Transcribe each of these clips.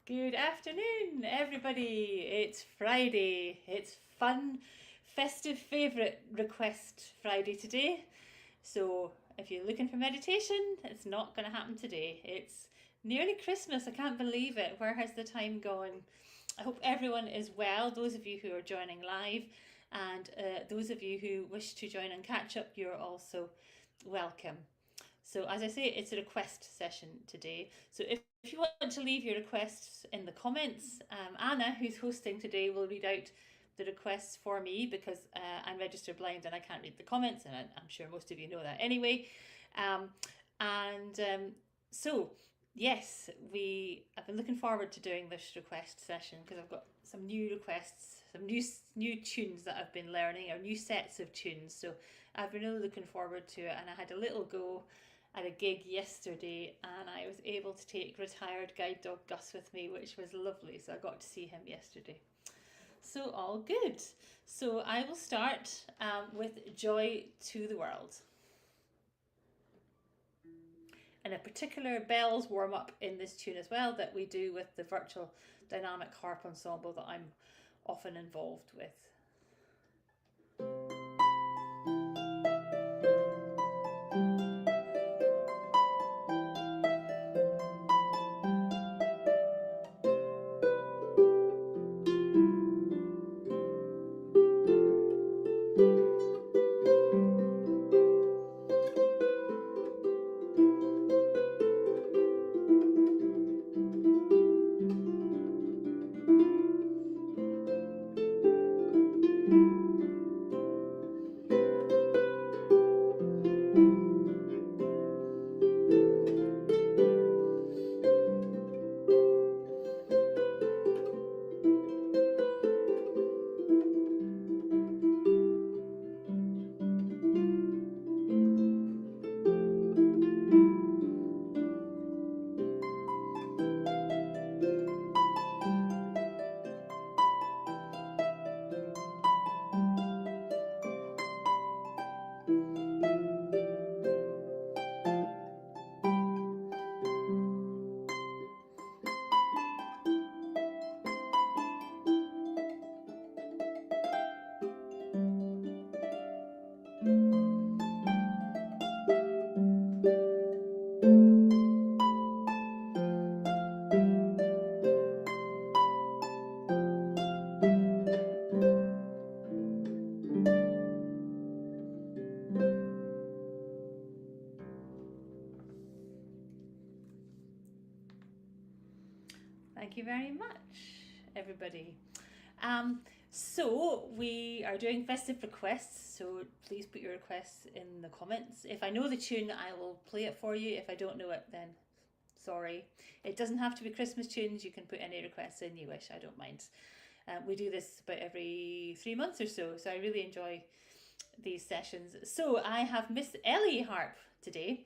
Good afternoon, everybody. It's Friday. It's fun, festive favourite request Friday today. So, if you're looking for meditation, it's not going to happen today. It's nearly Christmas. I can't believe it. Where has the time gone? I hope everyone is well. Those of you who are joining live, and those of you who wish to join and catch up, you're also welcome. So as I say, it's a request session today. So if you want to leave your requests in the comments, Anna, who's hosting today, will read out the requests for me because I'm registered blind and I can't read the comments, and I'm sure most of you know that anyway. So yes, I've been looking forward to doing this request session because I've got some new requests, some new tunes that I've been learning, or new sets of tunes. So I've been really looking forward to it, and I had a little go at a gig yesterday, and I was able to take retired guide dog Gus with me, which was lovely. So I got to see him yesterday. So all good. So I will start with Joy to the World. And a particular bells warm up in this tune as well that we do with the virtual dynamic harp ensemble that I'm often involved with. Thank you very much, everybody. So we are doing festive requests, so please put your requests in the comments. If I know the tune, I will play it for you. If I don't know it, then sorry. It doesn't have to be Christmas tunes. You can put any requests in you wish. I don't mind. We do this about every 3 months or so, so I really enjoy these sessions. So I have Miss Ellie Harp today.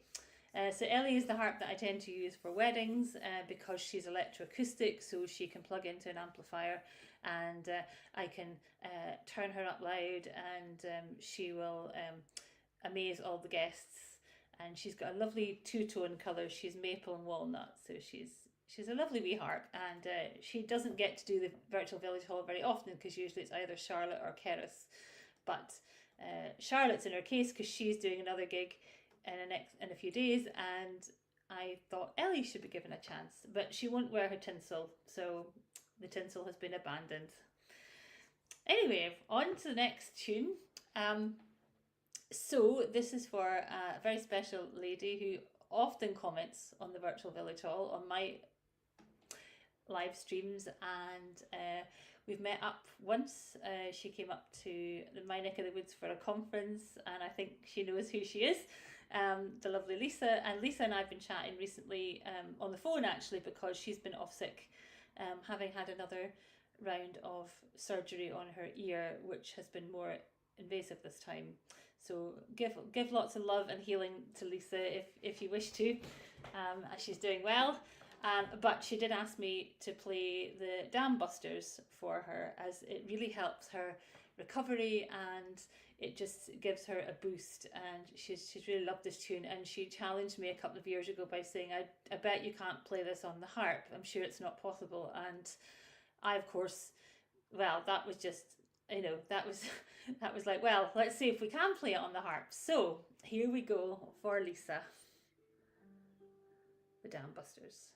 So Ellie is the harp that I tend to use for weddings because she's electroacoustic, so she can plug into an amplifier, and I can turn her up loud, and she will amaze all the guests. And she's got a lovely two-tone colour. She's maple and walnut, so she's a lovely wee harp, and she doesn't get to do the virtual village hall very often because usually it's either Charlotte or Keris. But Charlotte's in her case because she's doing another gig in a few days, and I thought Ellie should be given a chance, but she won't wear her tinsel, so the tinsel has been abandoned. Anyway, on to the next tune. So this is for a very special lady who often comments on the virtual village hall on my live streams, and we've met up once. She came up to my neck of the woods for a conference, and I think she knows who she is. The lovely Lisa, and Lisa and I have been chatting recently on the phone actually, because she's been off sick, having had another round of surgery on her ear, which has been more invasive this time. So give lots of love and healing to Lisa if you wish to. She's doing well, but she did ask me to play the Dam Busters for her, as it really helps her recovery, and it just gives her a boost. And she's really loved this tune, and she challenged me a couple of years ago by saying, I bet you can't play this on the harp. I'm sure it's not possible. And I, of course, well, that was just, that was that was like, well, let's see if we can play it on the harp. So here we go for Lisa, the Dam Busters.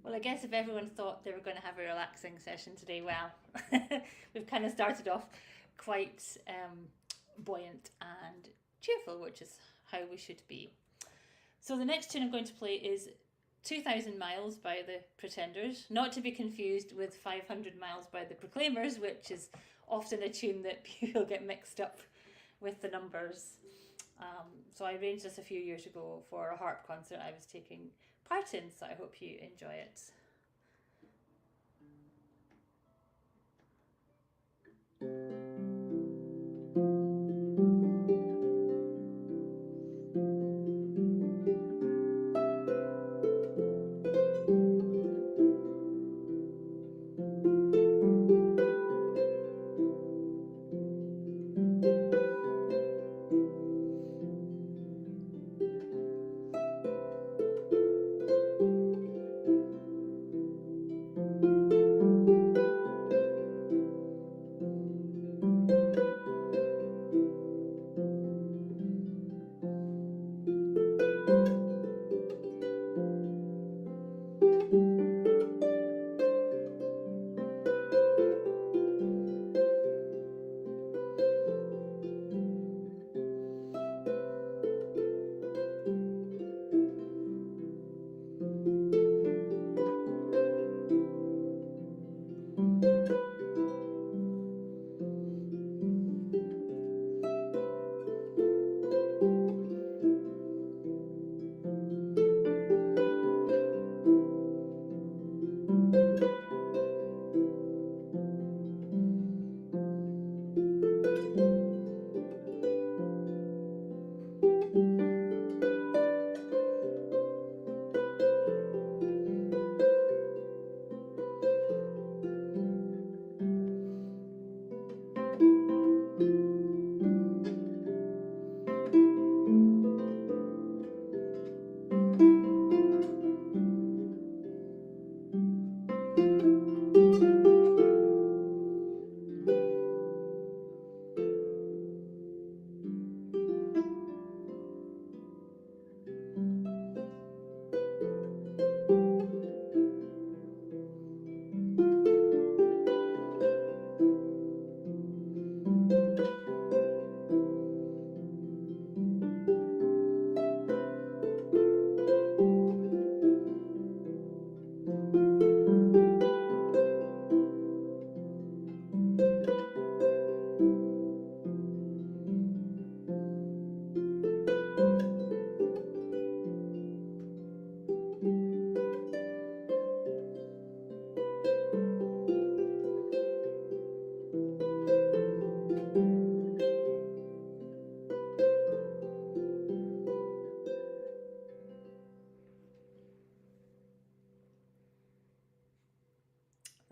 Well, I guess if everyone thought they were going to have a relaxing session today, well, we've kind of started off quite buoyant and cheerful, which is how we should be. So the next tune I'm going to play is 2,000 Miles by the Pretenders, not to be confused with 500 Miles by the Proclaimers, which is often a tune that people get mixed up with the numbers. So I arranged this a few years ago for a harp concert I was taking part in, so I hope you enjoy it.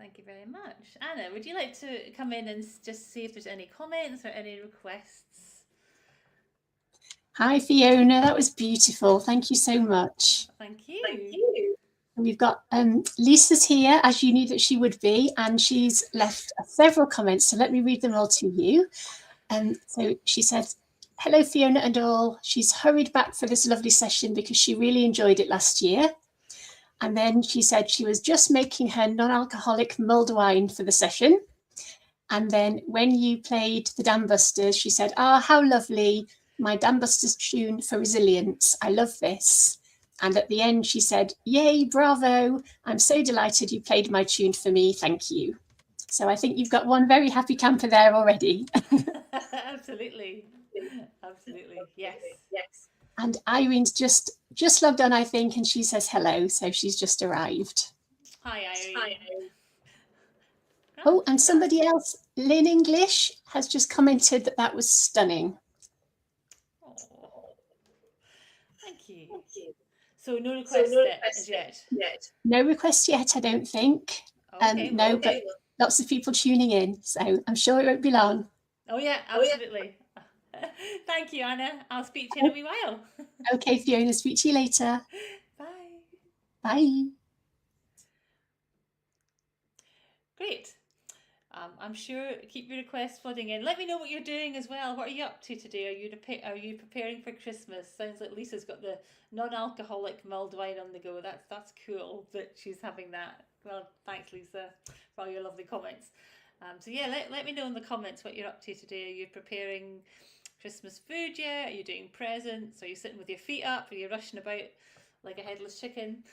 Thank you very much. Anna, would you like to come in and just see if there's any comments or any requests? Hi, Fiona. That was beautiful. Thank you so much. Thank you. We've got Lisa's here, as you knew that she would be, and she's left several comments. So let me read them all to you. So she said, hello, Fiona and all. She's hurried back for this lovely session because she really enjoyed it last year. And then she said she was just making her non-alcoholic mulled wine for the session. And then when you played the Dam Busters, she said, how lovely, my Dam Busters tune for resilience. I love this. And at the end, she said, yay, bravo. I'm so delighted you played my tune for me. Thank you. So I think you've got one very happy camper there already. Absolutely. Absolutely. Yes. And Irene's just logged on, I think, and she says hello. So she's just arrived. Hi, Irene. Oh, and somebody else, Lynn English, has just commented that was stunning. Oh, thank you. So no requests yet? No requests yet, I don't think. Okay, but lots of people tuning in, so I'm sure it won't be long. Oh yeah, absolutely. Thank you, Anna. I'll speak to you in a wee while. Okay, Fiona, speak to you later. Bye. Bye. Great. I'm sure keep your requests flooding in. Let me know what you're doing as well. What are you up to today? Are you preparing for Christmas? Sounds like Lisa's got the non-alcoholic mulled wine on the go. That's cool that she's having that. Well, thanks, Lisa, for all your lovely comments. So yeah, let me know in the comments what you're up to today. Are you preparing Christmas food yet? Are you doing presents? Are you sitting with your feet up? Are you rushing about like a headless chicken?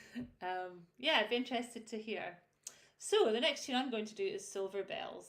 Yeah, I'd be interested to hear. So the next tune I'm going to do is Silver Bells.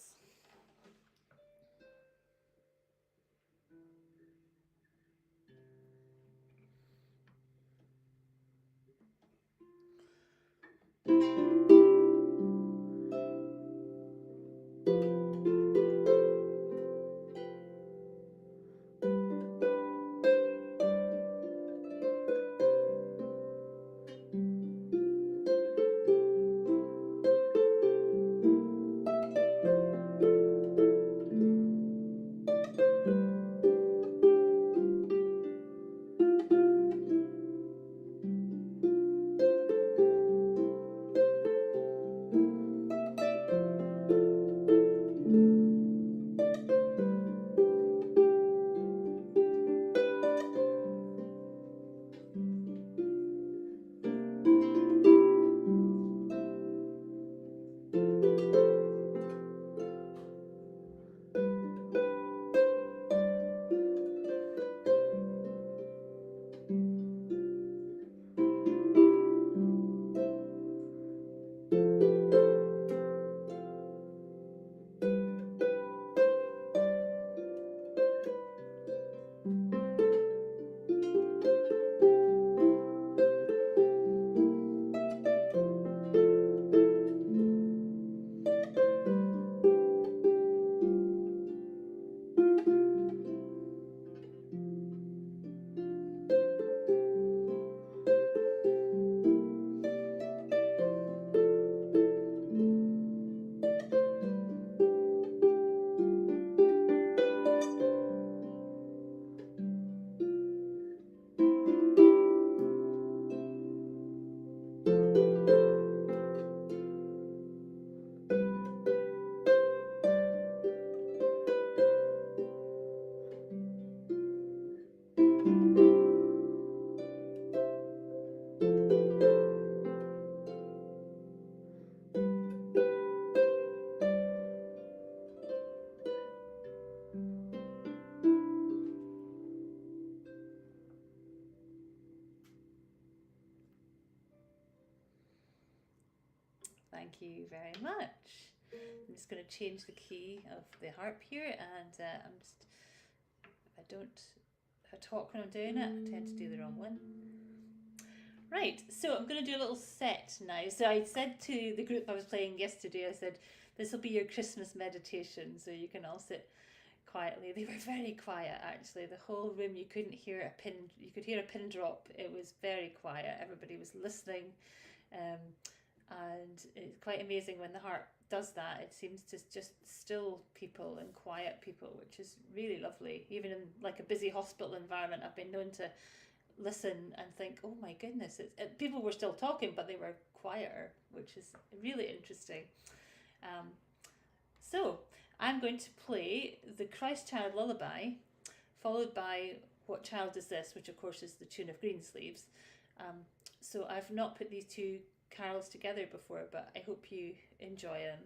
Thank you very much. I'm just going to change the key of the harp here, and if I don't talk when I'm doing it, I tend to do the wrong one. Right, so I'm going to do a little set now. So I said to the group I was playing yesterday, I said, this will be your Christmas meditation, so you can all sit quietly. They were very quiet, actually. The whole room, you couldn't hear a pin. You could hear a pin drop. It was very quiet. Everybody was listening. And and it's quite amazing when the harp does that. It seems to just still people and quiet people, which is really lovely. Even in like a busy hospital environment, I've been known to listen and think, oh my goodness, people were still talking, but they were quieter, which is really interesting. So I'm going to play the Christ Child Lullaby, followed by What Child Is This, which of course is the tune of Greensleeves. So I've not put these two carols together before, but I hope you enjoy them.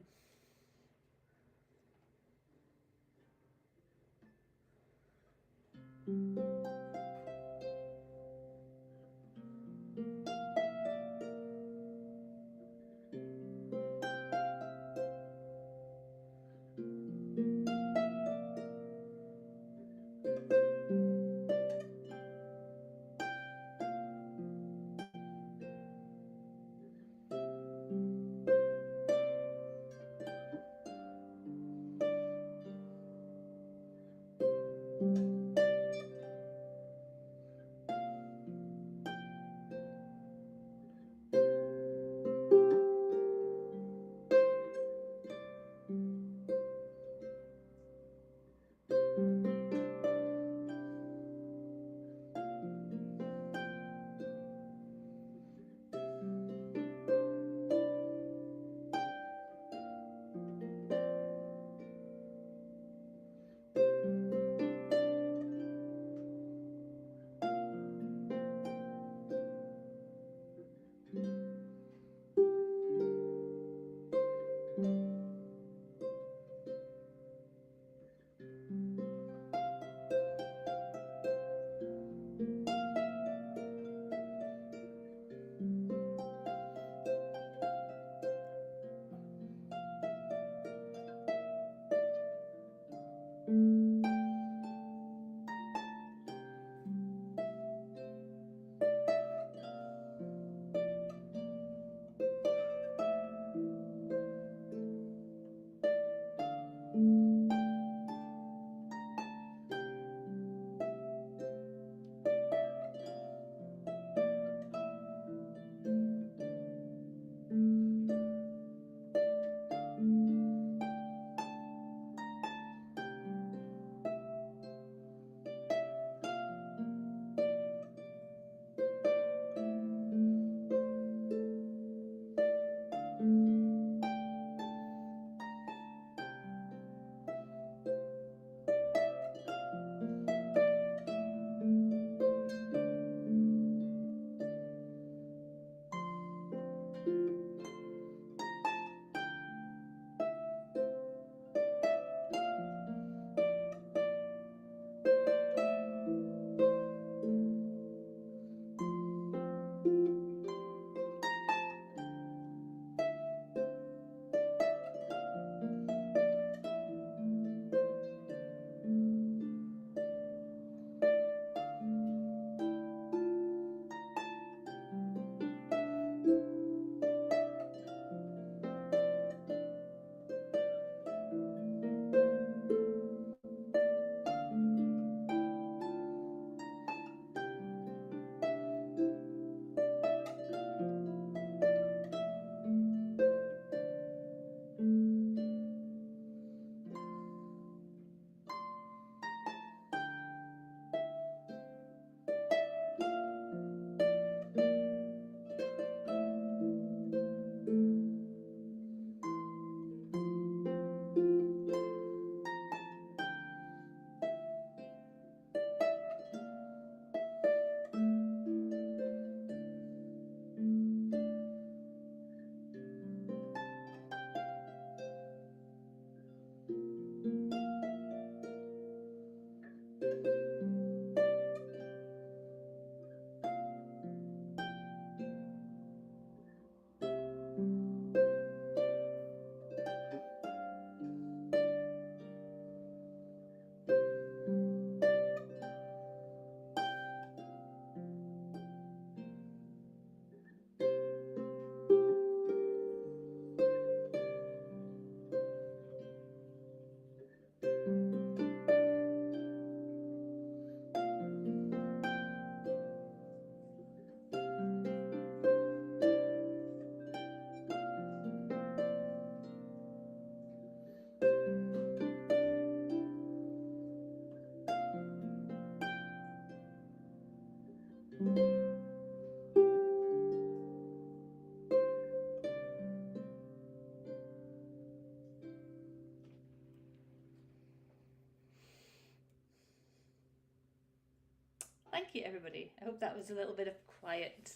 thank you, everybody. I hope that was a little bit of quiet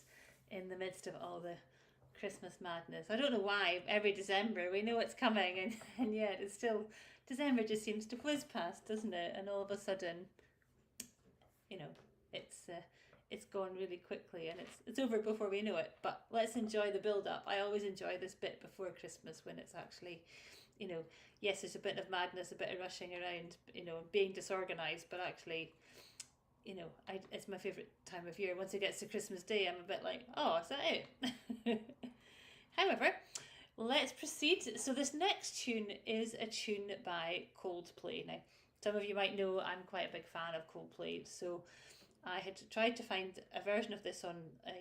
in the midst of all the Christmas madness. I don't know why every December we know it's coming, and yet it's still, December just seems to whiz past, doesn't it? And all of a sudden, it's gone really quickly, and it's over before we know it. But let's enjoy the build up. I always enjoy this bit before Christmas when it's actually, yes, there's a bit of madness, a bit of rushing around, being disorganized, but actually, it's my favourite time of year. Once it gets to Christmas Day, I'm a bit like, oh, is that it? However, let's proceed. So this next tune is a tune by Coldplay. Now, some of you might know I'm quite a big fan of Coldplay, so I had tried to find a version of this on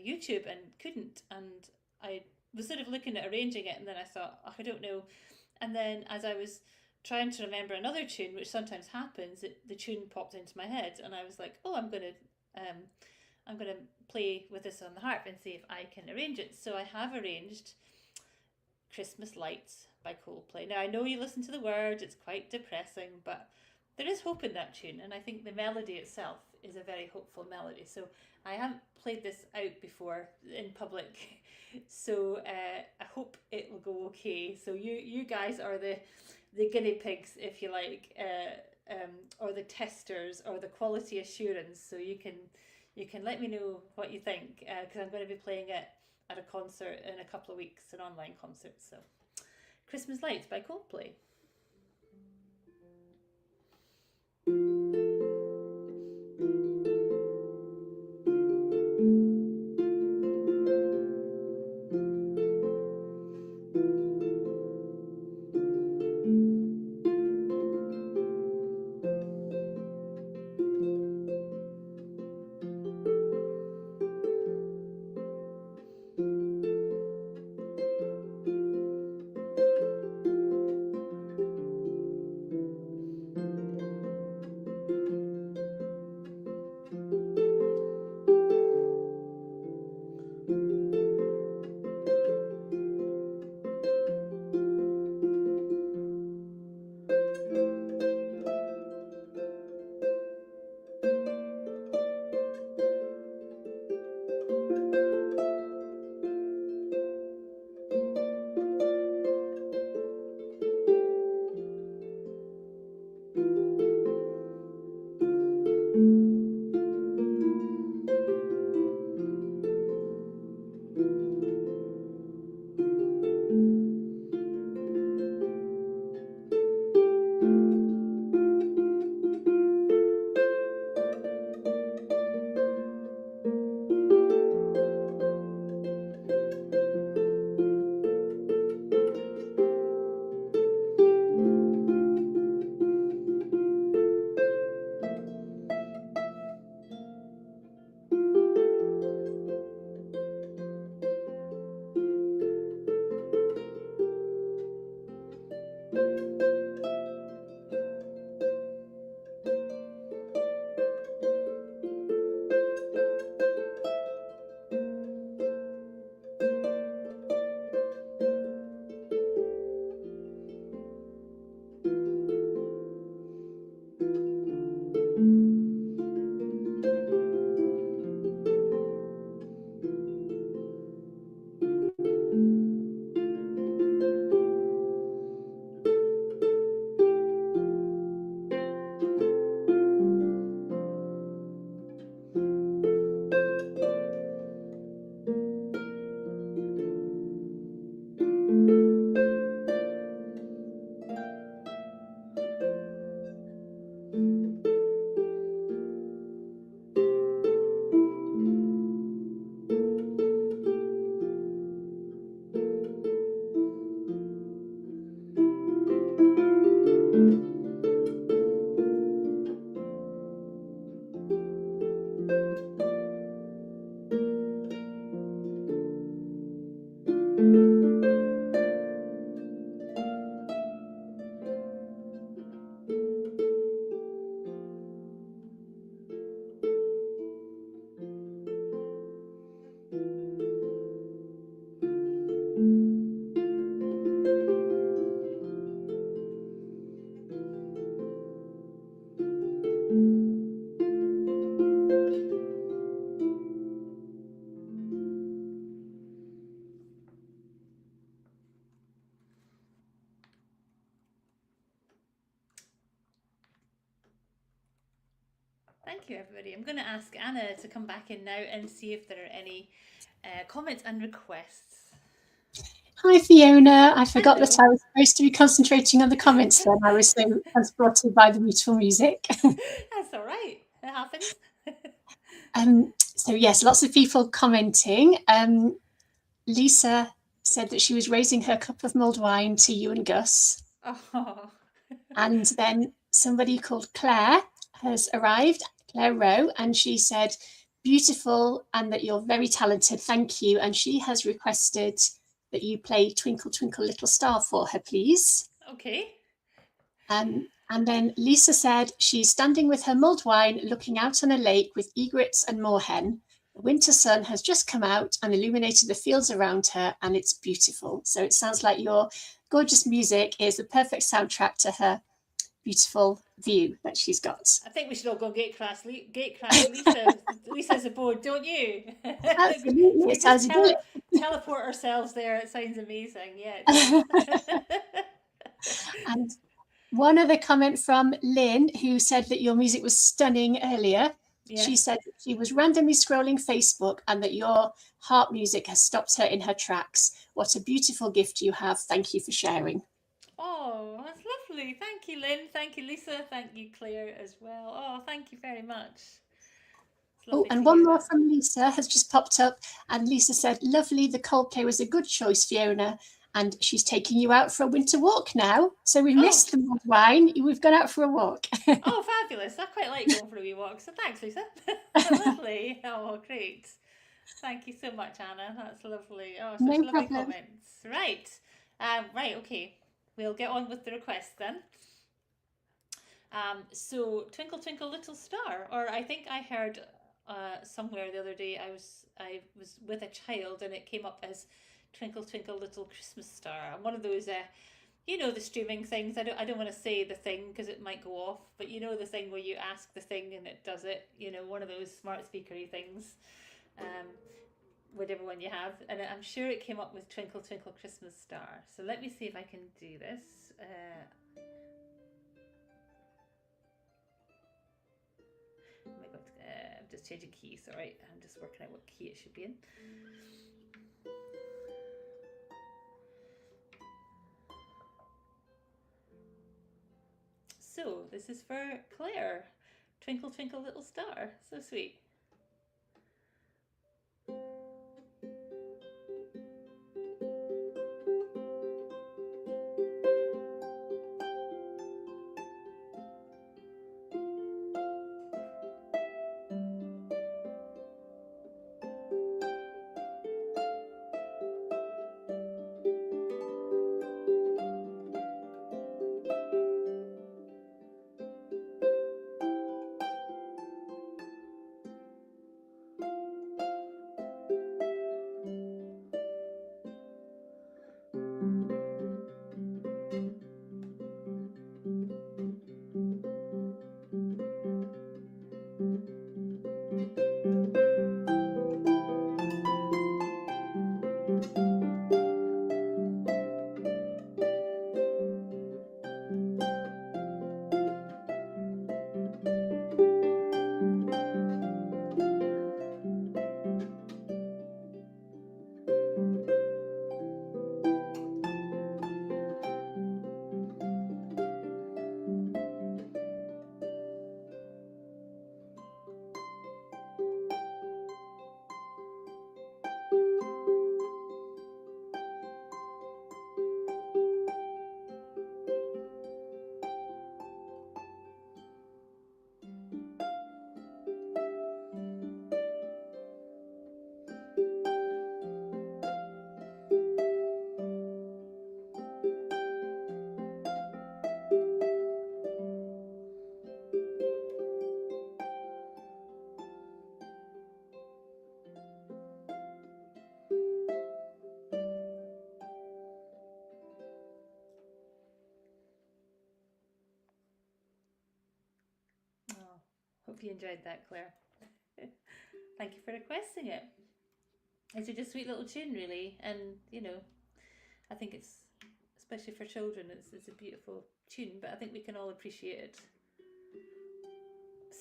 YouTube and couldn't, and I was sort of looking at arranging it, and then I thought, oh, I don't know. And then as I was trying to remember another tune, which sometimes happens, the tune popped into my head, and I was like, oh, I'm gonna play with this on the harp and see if I can arrange it. So I have arranged Christmas Lights by Coldplay. Now, I know you listen to the words, it's quite depressing, but there is hope in that tune, and I think the melody itself is a very hopeful melody. So I haven't played this out before in public, so I hope it will go okay. So you guys are the guinea pigs, if you like, or the testers, or the quality assurance. So you can let me know what you think, because I'm going to be playing it at a concert in a couple of weeks, an online concert. So Christmas Lights by Coldplay. Thank you, everybody. I'm going to ask Anna to come back in now and see if there are any comments and requests. Hi, Fiona. I forgot Hello. that I was supposed to be concentrating on the comments then. I was so transported by the beautiful music. That's all right. It happens. So yes, lots of people commenting. Lisa said that she was raising her cup of mulled wine to you and Gus. Oh. And then somebody called Claire has arrived, Claire Rowe, and she said, beautiful and that you're very talented. Thank you. And she has requested that you play Twinkle, Twinkle, Little Star for her, please. Okay. And then Lisa said she's standing with her mulled wine looking out on a lake with egrets and moorhen. The winter sun has just come out and illuminated the fields around her, and it's beautiful. So it sounds like your gorgeous music is the perfect soundtrack to her beautiful view that she's got. I think we should all go gatecrash Lisa. Lisa's aboard, don't you? Absolutely. It sounds teleport ourselves there. It sounds amazing. Yeah, it does. And one other comment from Lynn, who said that your music was stunning earlier. Yes. She said she was randomly scrolling Facebook and that your harp music has stopped her in her tracks. What a beautiful gift you have. Thank you for sharing. Oh, that's lovely. Thank you, Lynn. Thank you, Lisa. Thank you, Claire, as well. Oh, thank you very much. Oh, and one more from Lisa has just popped up. And Lisa said, lovely. The Coldplay was a good choice, Fiona. And she's taking you out for a winter walk now. So we missed the mulled wine. We've gone out for a walk. Oh, fabulous. I quite like going for a wee walk. So thanks, Lisa. Lovely. Oh, great. Thank you so much, Anna. That's lovely. Oh, such lovely problem. Comments. Right. Right, okay. We'll get on with the request then. So Twinkle Twinkle Little Star, or I think I heard somewhere the other day I was with a child and it came up as Twinkle Twinkle Little Christmas Star. I'm one of those you know, the streaming things. I don't want to say the thing because it might go off, but you know the thing where you ask the thing and it does it, you know, one of those smart speakery things. Whatever one you have, and I'm sure it came up with Twinkle Twinkle Christmas Star. So let me see if I can do this. Oh my god, I'm just changing keys. Sorry, I'm just working out what key it should be in. So this is for Claire. Twinkle Twinkle Little Star. So sweet. Oh, hope you enjoyed that, Claire. Thank you for requesting it. It's just a sweet little tune, really, and you know, I think it's, especially for children, it's a beautiful tune. But I think we can all appreciate it.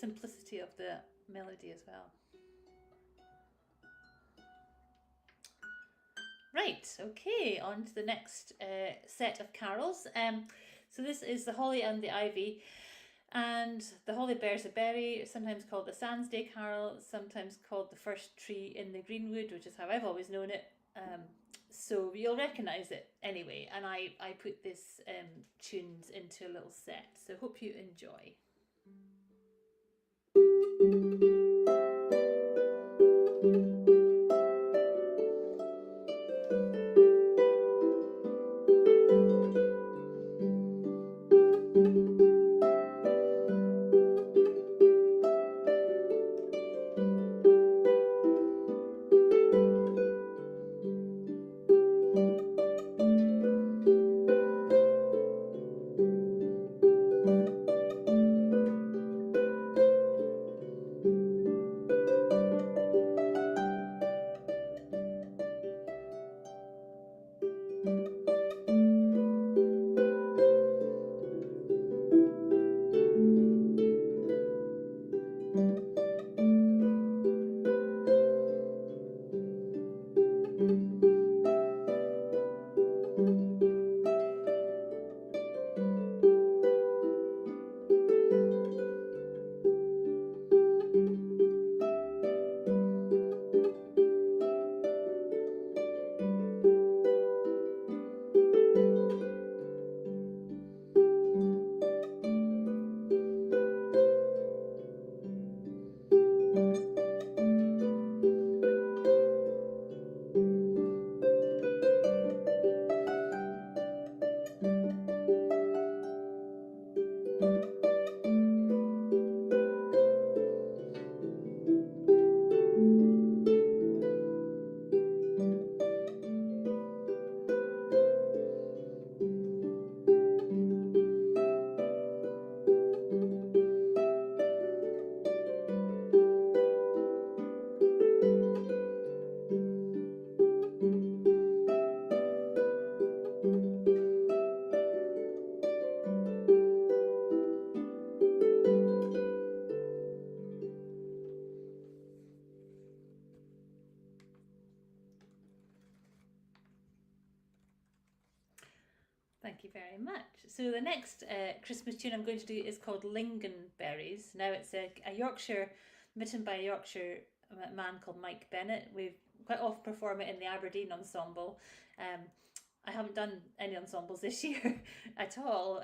simplicity of the melody as well. Right, okay, on to the next set of carols. So this is the Holly and the Ivy, and the holly bears a berry, sometimes called the Sans Day Carol, sometimes called the First Tree in the Greenwood, which is how I've always known it. So you'll recognise it anyway, and I put this tunes into a little set, so hope you enjoy. Thank you very much. So the next Christmas tune I'm going to do is called Lingonberries. Now it's a Yorkshire, written by a Yorkshire man called Mike Bennett. We quite often perform it in the Aberdeen ensemble. I haven't done any ensembles this year at all,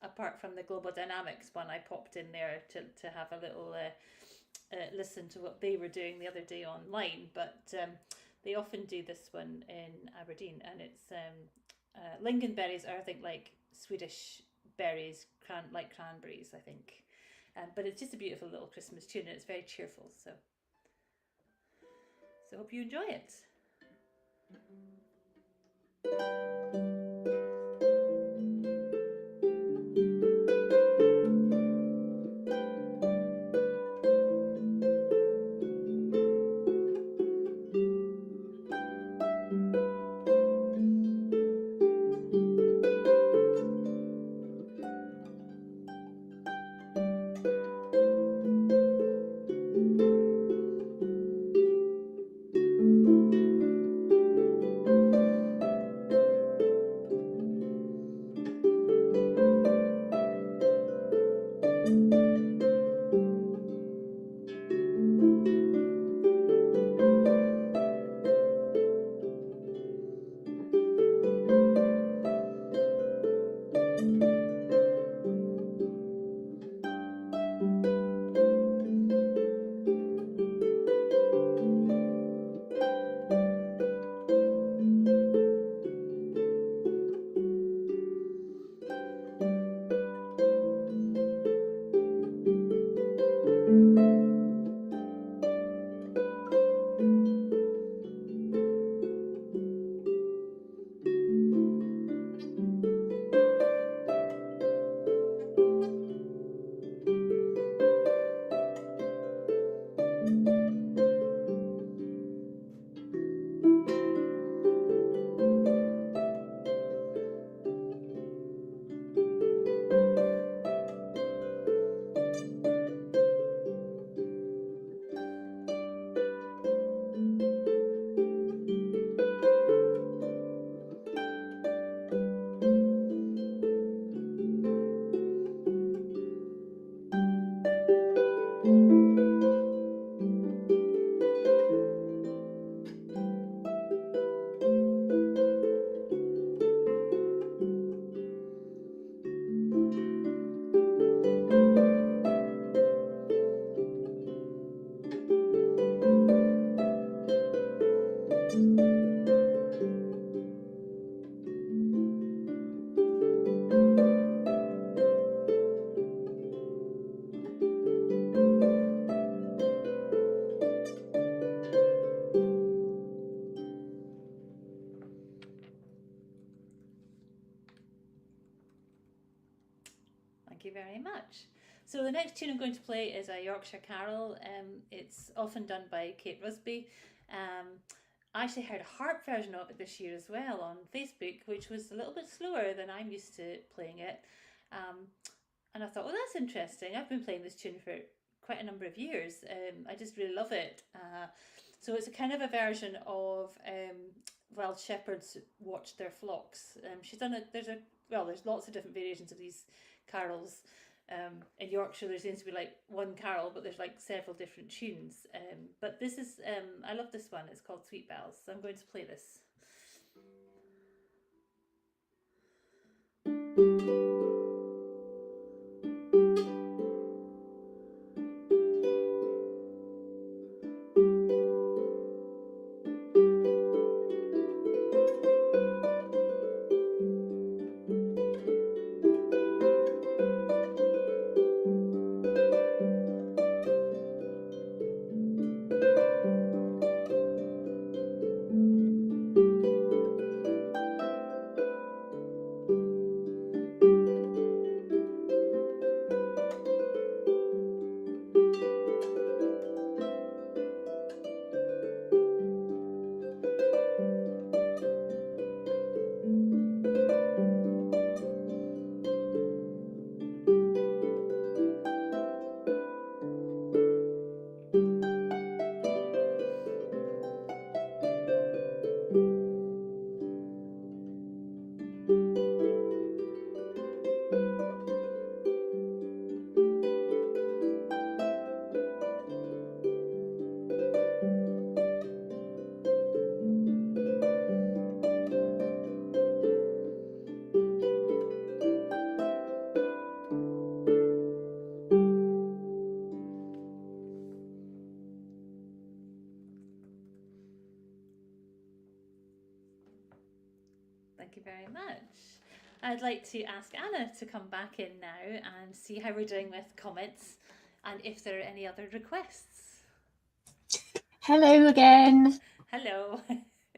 apart from the Global Dynamics one. I popped in there to have a little listen to what they were doing the other day online, but they often do this one in Aberdeen, and it's lingonberries are, I think, like Swedish berries, like cranberries, I think. But it's just a beautiful little Christmas tune, and it's very cheerful. So hope you enjoy it. Thank you very much. So the next tune I'm going to play is a Yorkshire carol. It's often done by Kate Rusby. Um, I actually heard a harp version of it this year as well on Facebook, which was a little bit slower than I'm used to playing it. Um, and I thought, well, that's interesting. I've been playing this tune for quite a number of years. I just really love it. So it's a kind of a version of while shepherds watch their flocks. She's done it. There's lots of different variations of these carols. In Yorkshire, there seems to be like one carol, but there's like several different tunes. But this is, I love this one. It's called Sweet Bells. So I'm going to play this. Thank you very much. I'd like to ask Anna to come back in now and see how we're doing with comments and if there are any other requests. Hello again. Hello.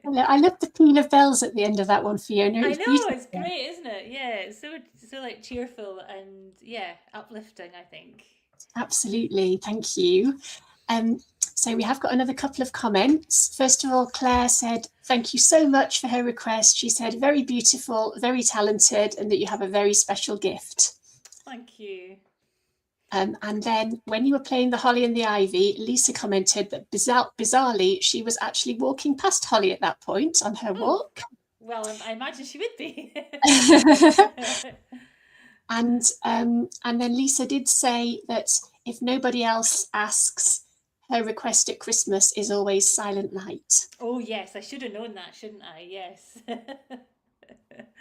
Hello. I love the peal of bells at the end of that one, Fiona. I It's know, beautiful. it's great, isn't it? Yeah, it's so like cheerful and yeah, uplifting, I think. Absolutely. Thank you. So we have got another couple of comments. First of all, Claire said, thank you so much for her request. She said, very beautiful, very talented, and that you have a very special gift. Thank you. And then when you were playing the Holly and the Ivy, Lisa commented that bizarrely, she was actually walking past Holly at that point on her walk. Well, I imagine she would be. And then Lisa did say that if nobody else asks, her request at Christmas is always Silent Night. Oh yes, I should have known that, shouldn't I? Yes.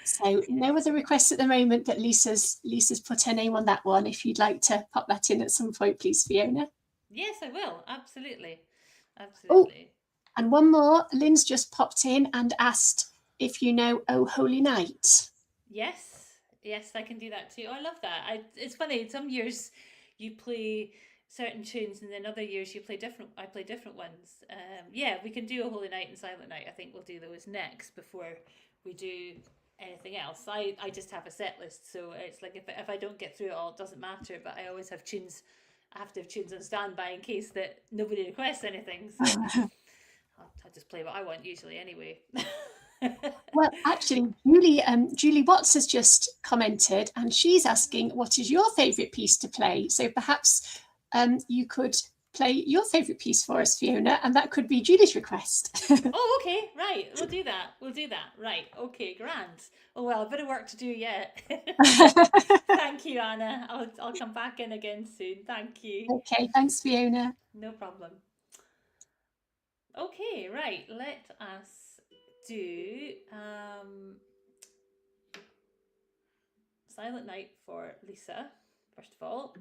So no other requests at the moment, but Lisa's put her name on that one. If you'd like to pop that in at some point, please, Fiona. Yes, I will. Absolutely. Absolutely. Oh, and one more. Lynn's just popped in and asked if you know Oh Holy Night. Yes, yes, I can do that too. Oh, I love that. It's funny. Some years you play certain tunes, and then other years you play different. I play different ones. Yeah, we can do a Holy Night and Silent Night. I think we'll do those next before we do anything else. I just have a set list, so it's like if I don't get through it all, it doesn't matter. But I always have tunes. I have to have tunes on standby in case that nobody requests anything. So I just play what I want usually anyway. Well, actually, Julie Watts has just commented, and she's asking, what is your favourite piece to play? So perhaps you could play your favourite piece for us, Fiona, and that could be Julie's request. Oh, okay, right. We'll do that. Right. Okay, grand. Oh well, a bit of work to do yet. Thank you, Anna. I'll come back in again soon. Thank you. Okay, thanks, Fiona. No problem. Okay, right. Let us do Silent Night for Lisa, first of all.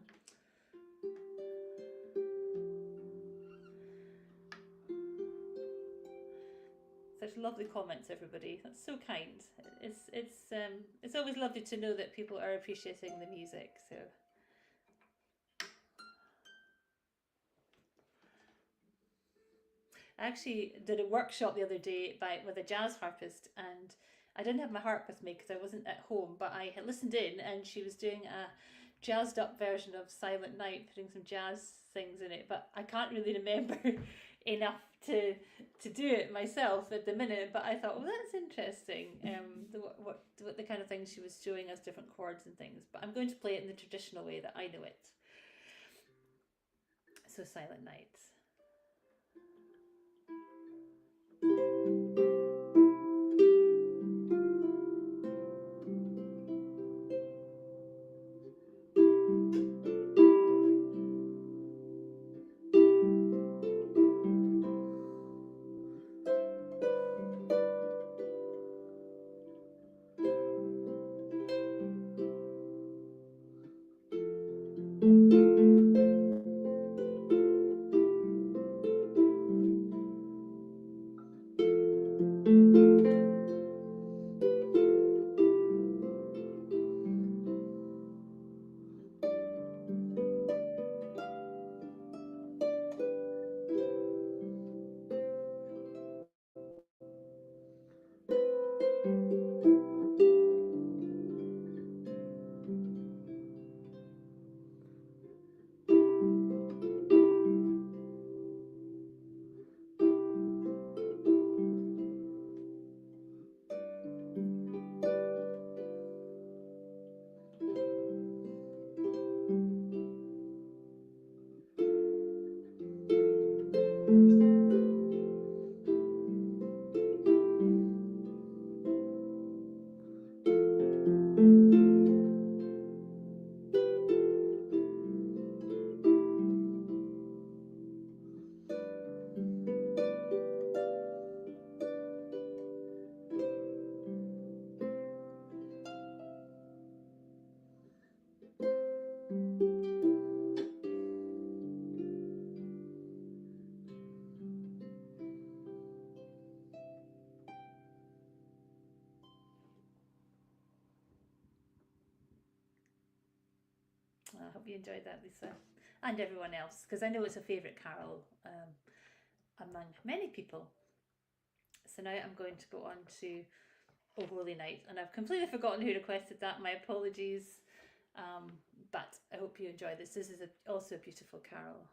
Such lovely comments, everybody. That's so kind. It's always lovely to know that people are appreciating the music. So I actually did a workshop the other day with a jazz harpist, and I didn't have my harp with me because I wasn't at home, but I had listened in, and she was doing a jazzed up version of Silent Night, putting some jazz things in it, but I can't really remember enough to do it myself at the minute. But I thought, well, that's interesting. What the kind of things she was showing us, different chords and things. But I'm going to play it in the traditional way that I know it. So Silent Night. I hope you enjoyed that, Lisa, and everyone else, because I know it's a favourite carol among many people. So now I'm going to go on to O Holy Night, and I've completely forgotten who requested that. My apologies, but I hope you enjoy this. This is also a beautiful carol.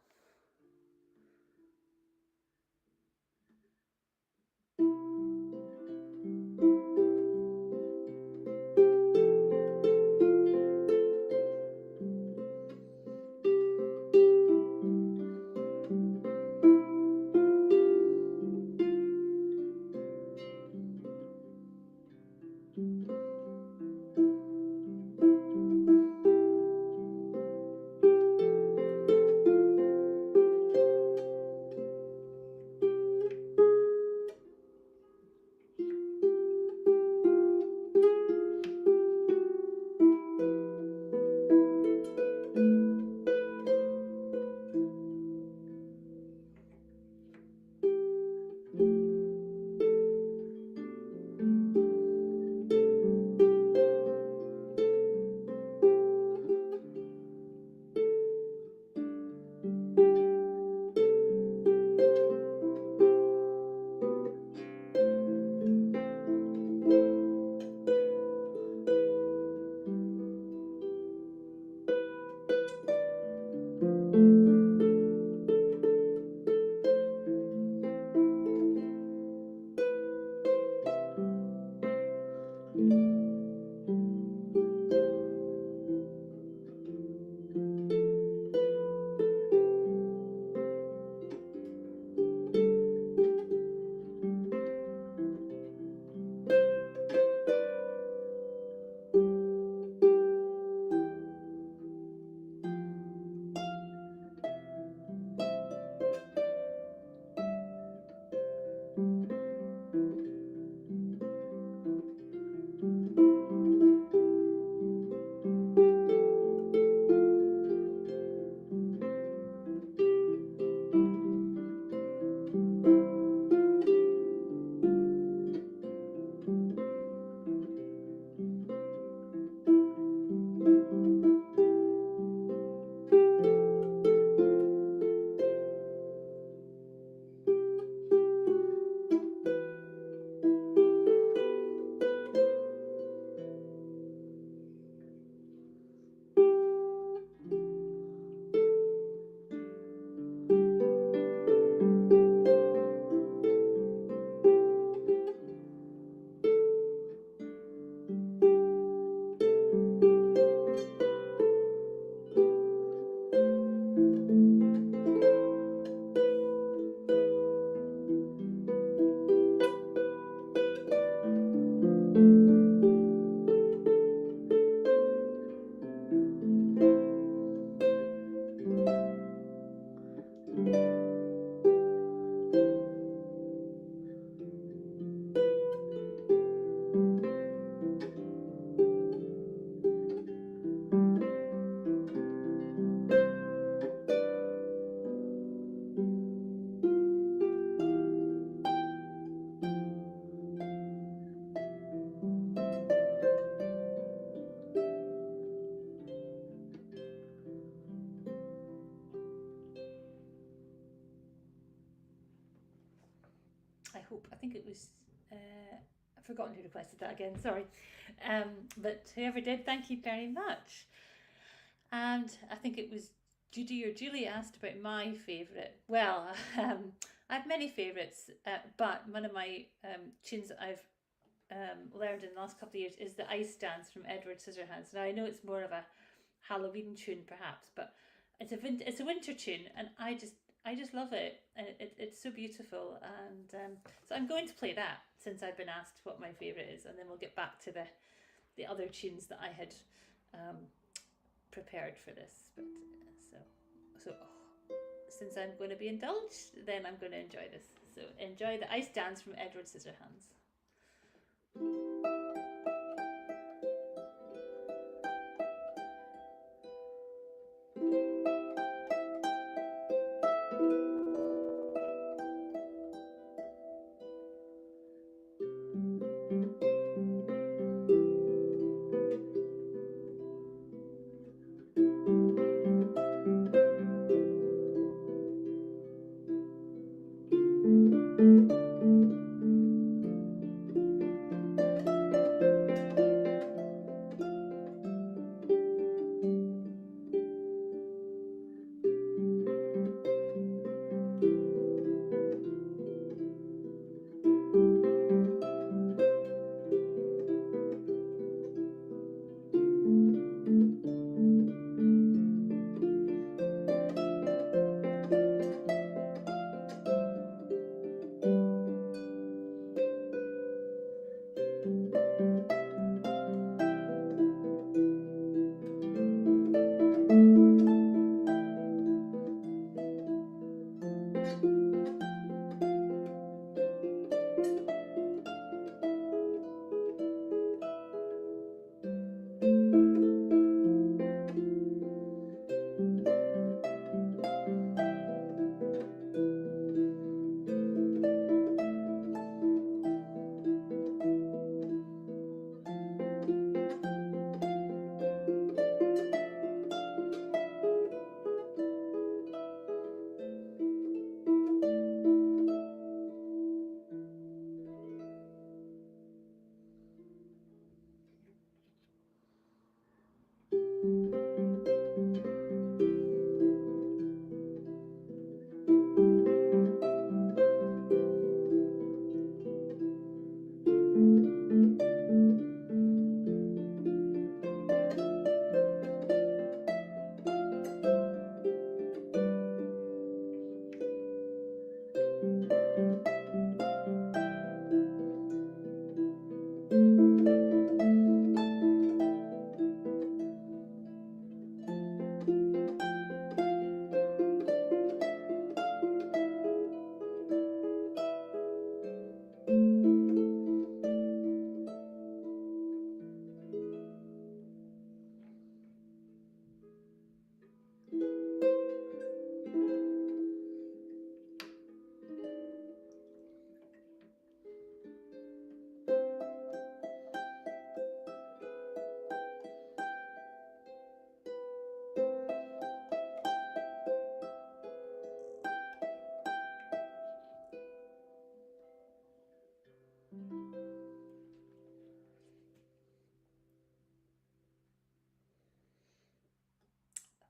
I think it was, I've forgotten who requested that again, sorry. But whoever did, thank you very much. And I think it was Judy or Julie asked about my favourite. Well, I have many favourites, but one of my tunes that I've learned in the last couple of years is the Ice Dance from Edward Scissorhands. Now I know it's more of a Halloween tune perhaps, but it's a winter tune, and I just love it, and it's so beautiful. And so I'm going to play that since I've been asked what my favourite is, and then we'll get back to the other tunes that I had prepared for this. But since I'm going to be indulged, then I'm going to enjoy this. So enjoy the Ice Dance from Edward Scissorhands.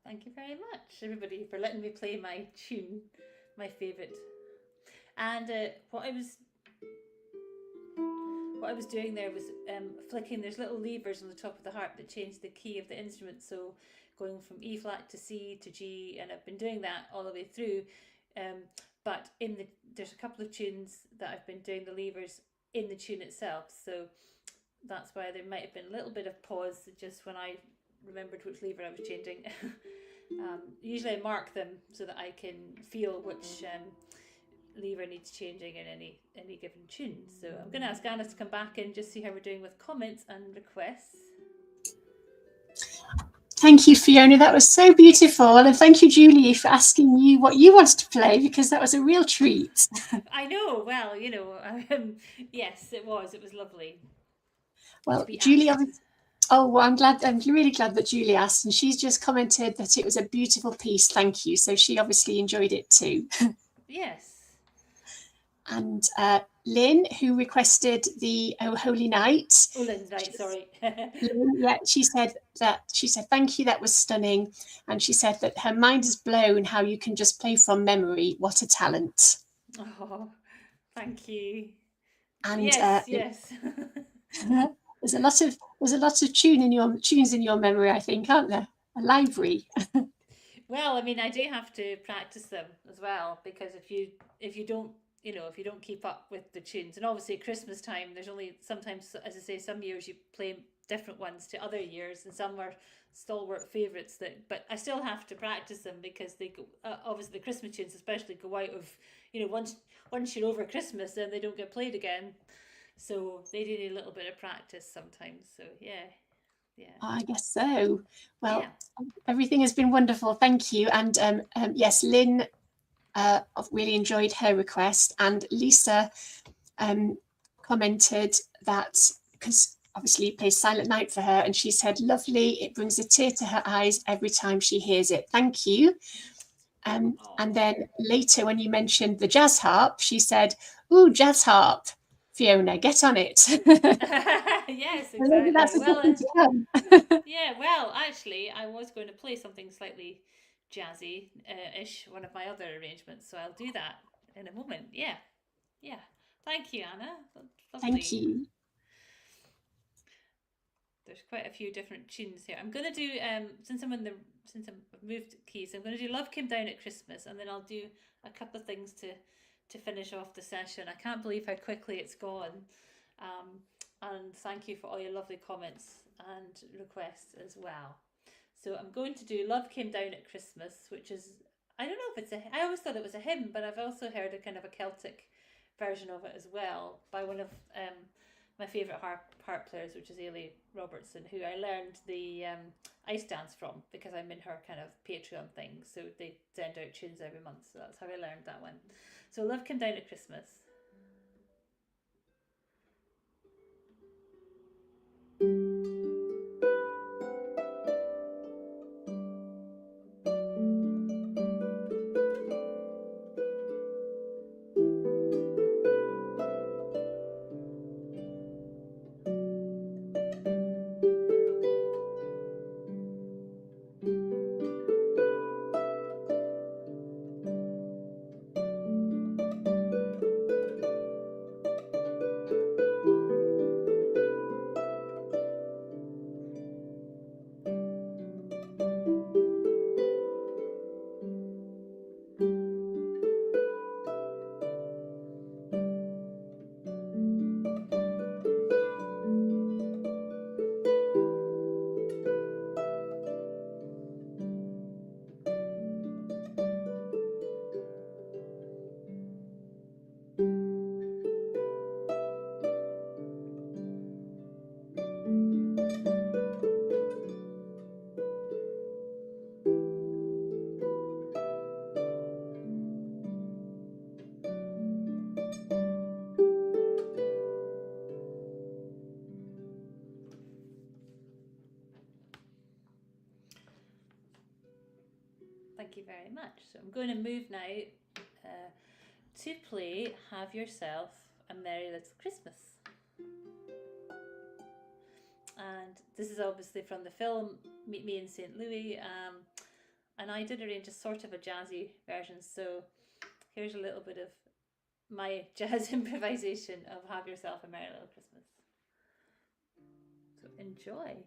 Thank you very much, everybody, for letting me play my tune, my favourite. And what I was doing there was flicking. There's little levers on the top of the harp that change the key of the instrument. So going from E flat to C to G, and I've been doing that all the way through. But there's a couple of tunes that I've been doing the levers in the tune itself. So that's why there might have been a little bit of pause just when I remembered which lever I was changing. Usually I mark them so that I can feel which lever needs changing in any given tune. So I'm going to ask Anna to come back and just see how we're doing with comments and requests. Thank you, Fiona. That was so beautiful. And thank you, Julie, for asking you what you wanted to play, because that was a real treat. I know. Well, yes, it was. It was lovely. Well, Julie, I'm glad. I'm really glad that Julie asked, and she's just commented that it was a beautiful piece. Thank you. So she obviously enjoyed it too. Yes. And Lynn, who requested the Oh Holy Night. Oh, Lynn's right, sorry. Lynn, yeah, she said thank you, that was stunning. And she said that her mind is blown how you can just play from memory. What a talent. Oh, thank you. And yes. there's a lot of tunes in your memory, I think, aren't there? A library. Well, I mean, I do have to practice them as well, because if you don't if you don't keep up with the tunes, and obviously at Christmas time, there's only sometimes, as I say, some years you play different ones to other years, and some are stalwart favourites but I still have to practice them, because they go, obviously the Christmas tunes especially go out of, once you're over Christmas, then they don't get played again, so they do need a little bit of practice sometimes. So yeah. I guess so. Well, Yeah. everything has been wonderful. Thank you. And yes, Lynn, I've really enjoyed her request. And Lisa commented that, because obviously you play Silent Night for her, and she said, lovely, it brings a tear to her eyes every time she hears it. Thank you. And then later, when you mentioned the jazz harp, she said, ooh, jazz harp. Fiona, get on it. Yes, exactly. That's a Well, second to come. yeah, well, actually, I was going to play something slightly jazzy ish, one of my other arrangements, so I'll do that in a moment. Yeah, yeah. Thank you, Anna. That's Thank lovely. you. There's quite a few different tunes here. I'm gonna do since I've moved keys, I'm gonna do Love Came Down at Christmas, and then I'll do a couple of things to finish off the session. I can't believe how quickly it's gone. And thank you for all your lovely comments and requests as well. So I'm going to do Love Came Down at Christmas, which is, I don't know if I always thought it was a hymn, but I've also heard a kind of a Celtic version of it as well, by one of my favourite harp players, which is Ailey Robertson, who I learned the ice dance from, because I'm in her kind of Patreon thing. So they send out tunes every month, so that's how I learned that one. So Love Came Down at Christmas. Thank you very much. So I'm going to move now to play Have Yourself a Merry Little Christmas. And this is obviously from the film Meet Me in St. Louis, and I did arrange a sort of a jazzy version, so here's a little bit of my jazz improvisation of Have Yourself a Merry Little Christmas. So enjoy.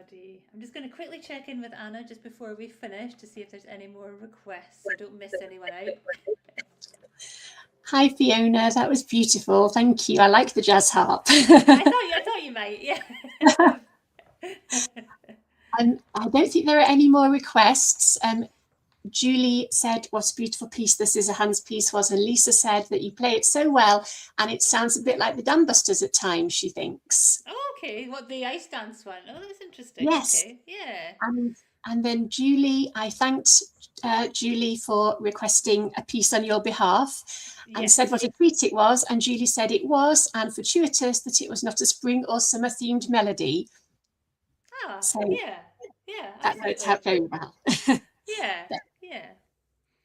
everybody. I'm just going to quickly check in with Anna just before we finish to see if there's any more requests. I don't miss anyone out. Hi Fiona, that was beautiful. Thank you. I like the jazz harp. I thought you might. Yeah. I don't think there are any more requests. Julie said what a beautiful piece the Scissorhands piece was, and Lisa said that you play it so well and it sounds a bit like the Dumbusters at times, she thinks. Oh, okay. What, the ice dance one? Oh, that's interesting. Yes. Okay. Yeah. And then Julie, I thanked Julie for requesting a piece on your behalf and said what a treat it was, and Julie said it was, and fortuitous that it was not a spring or summer themed melody. So yeah, that worked out very well. Yeah.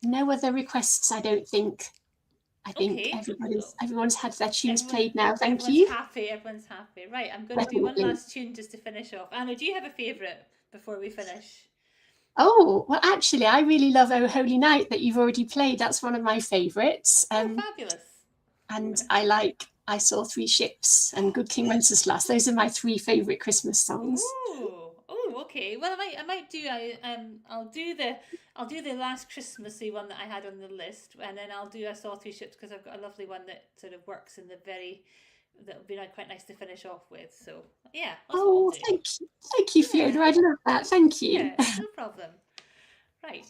No other requests, I don't think. I think everyone's had their tunes played now. Thank you. Everyone's happy. Right, I'm going to do one last tune just to finish off. Anna, do you have a favourite before we finish? Oh, well, actually, I really love Oh Holy Night that you've already played. That's one of my favourites. Fabulous. And I like I Saw Three Ships and Good King Wenceslas. Those are my 3 favourite Christmas songs. Oh, okay. Well, I might do. I'll do the last Christmassy one that I had on the list, and then I'll do I Saw Three Ships because I've got a lovely one that sort of works in the very. That would be quite nice to finish off with. So yeah. Oh, thank you, Fiona. I love that. Thank you. Yeah, no problem. Right.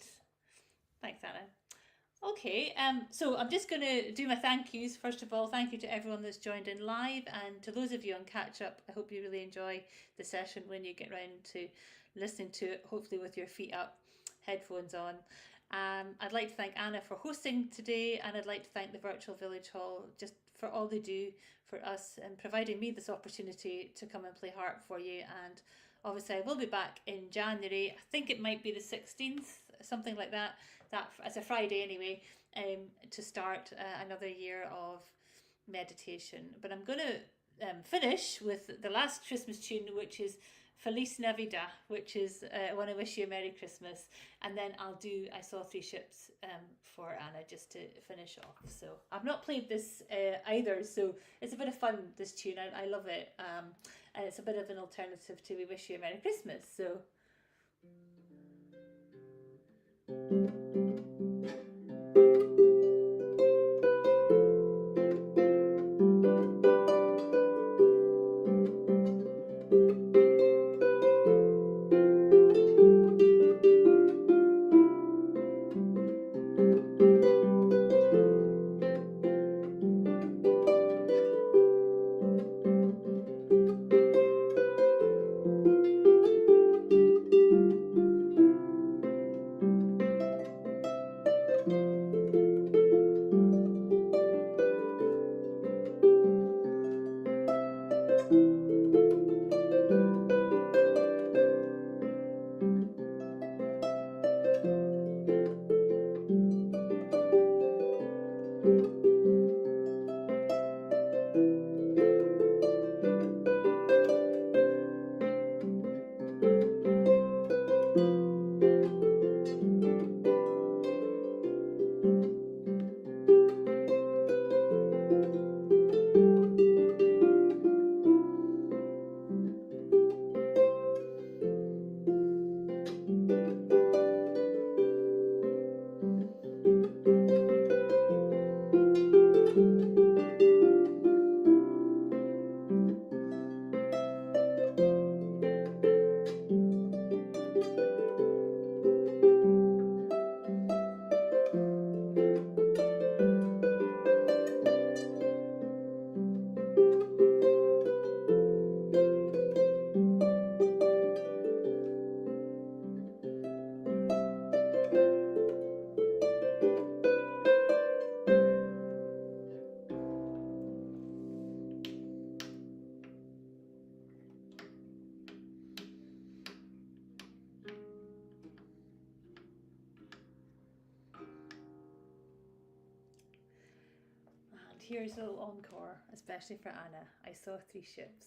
Thanks, Anna. Okay, so I'm just going to do my thank yous. First of all, thank you to everyone that's joined in live, and to those of you on catch up. I hope you really enjoy the session when you get round to listening to it, hopefully with your feet up, headphones on. I'd like to thank Anna for hosting today, and I'd like to thank the Virtual Village Hall just for all they do for us and providing me this opportunity to come and play harp for you. And obviously I will be back in January. I think it might be the 16th, something like that. It's a Friday anyway, to start another year of meditation. But I'm going to finish with the last Christmas tune, which is Feliz Navidad, which is I want to wish you a Merry Christmas. And then I'll do I Saw Three Ships for Anna just to finish off. So I've not played this either, so it's a bit of fun, this tune. I love it. And it's a bit of an alternative to We Wish You a Merry Christmas. So here's a little encore, especially for Anna. I Saw Three Ships.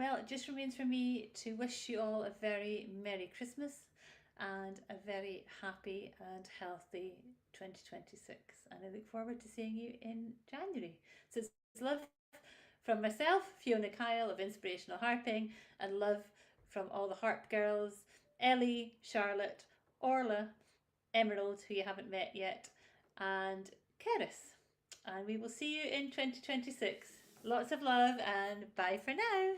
well, it just remains for me to wish you all a very Merry Christmas and a very happy and healthy 2026. And I look forward to seeing you in January. So it's love from myself, Fiona Kyle of Inspirational Harping, and love from all the harp girls, Ellie, Charlotte, Orla, Emerald, who you haven't met yet, and Keris. And we will see you in 2026. Lots of love and bye for now.